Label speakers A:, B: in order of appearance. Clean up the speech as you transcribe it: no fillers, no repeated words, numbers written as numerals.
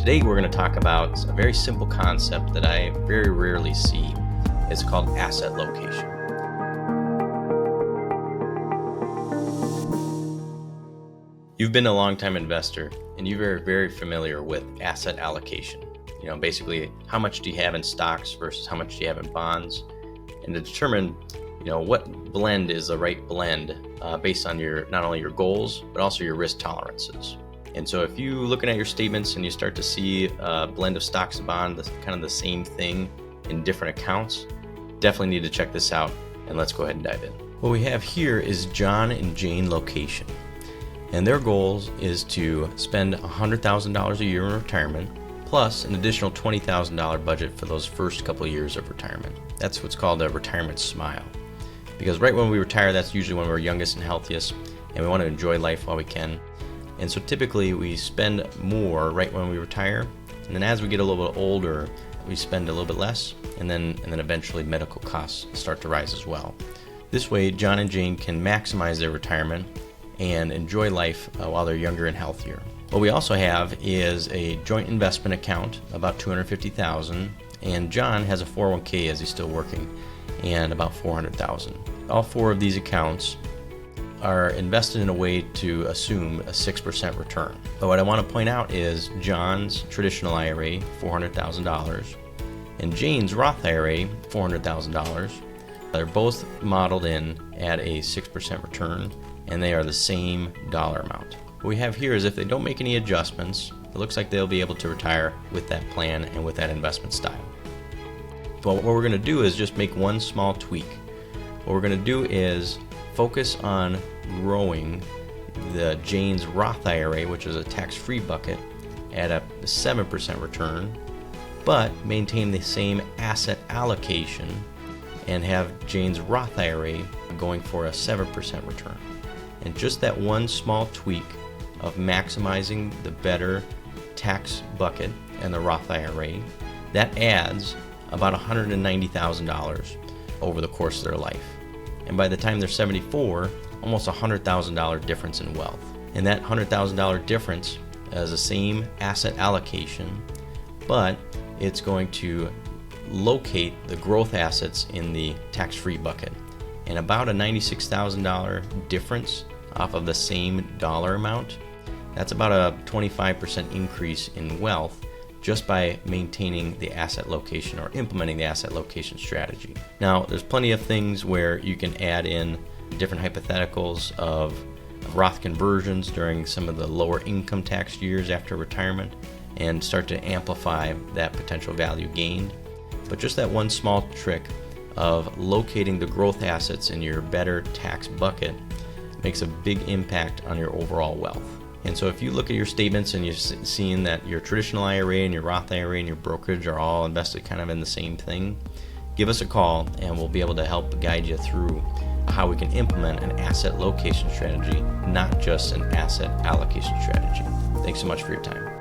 A: Today we're going to talk about a very simple concept that I very rarely see. It's called asset location. You've been a long-time investor and you're very familiar with asset allocation. Basically how much do you have in stocks versus how much do you have in bonds, and to determine what blend is the right blend based on not only your goals but also your risk tolerances. And so if you're looking at your statements and you start to see a blend of stocks and bonds, that's kind of the same thing in different accounts, definitely need to check this out, and let's go ahead and dive in. What we have here is John and Jane Location, and their goals is to spend $100,000 a year in retirement plus an additional $20,000 budget for those first couple of years of retirement. That's what's called a retirement smile, because right when we retire, that's usually when we're youngest and healthiest, and we want to enjoy life while we can. And so typically we spend more right when we retire, and then as we get a little bit older, we spend a little bit less, and then eventually medical costs start to rise as well. This way, John and Jane can maximize their retirement and enjoy life while they're younger and healthier. What we also have is a joint investment account, about $250,000, and John has a 401k as he's still working, and about $400,000. All four of these accounts are invested in a way to assume a 6% return. But what I want to point out is John's traditional IRA, $400,000, and Jane's Roth IRA, $400,000. They're both modeled in at a 6% return, and they are the same dollar amount. What we have here is if they don't make any adjustments, it looks like they'll be able to retire with that plan and with that investment style. But what we're going to do is just make one small tweak. What we're going to do is focus on growing the Jane's Roth IRA, which is a tax-free bucket, at a 7% return, but maintain the same asset allocation and have Jane's Roth IRA going for a 7% return. And just that one small tweak of maximizing the better tax bucket and the Roth IRA, that adds about $190,000 over the course of their life. And by the time they're 74, almost $100,000 difference in wealth. And that $100,000 difference is the same asset allocation, but it's going to locate the growth assets in the tax-free bucket. And about a $96,000 difference off of the same dollar amount, that's about a 25% increase in wealth just by maintaining the asset location or implementing the asset location strategy. Now, there's plenty of things where you can add in different hypotheticals of Roth conversions during some of the lower income tax years after retirement and start to amplify that potential value gained. But just that one small trick of locating the growth assets in your better tax bucket makes a big impact on your overall wealth. And so if you look at your statements and you're seeing that your traditional IRA and your Roth IRA and your brokerage are all invested kind of in the same thing, give us a call and we'll be able to help guide you through how we can implement an asset location strategy, not just an asset allocation strategy. Thanks so much for your time.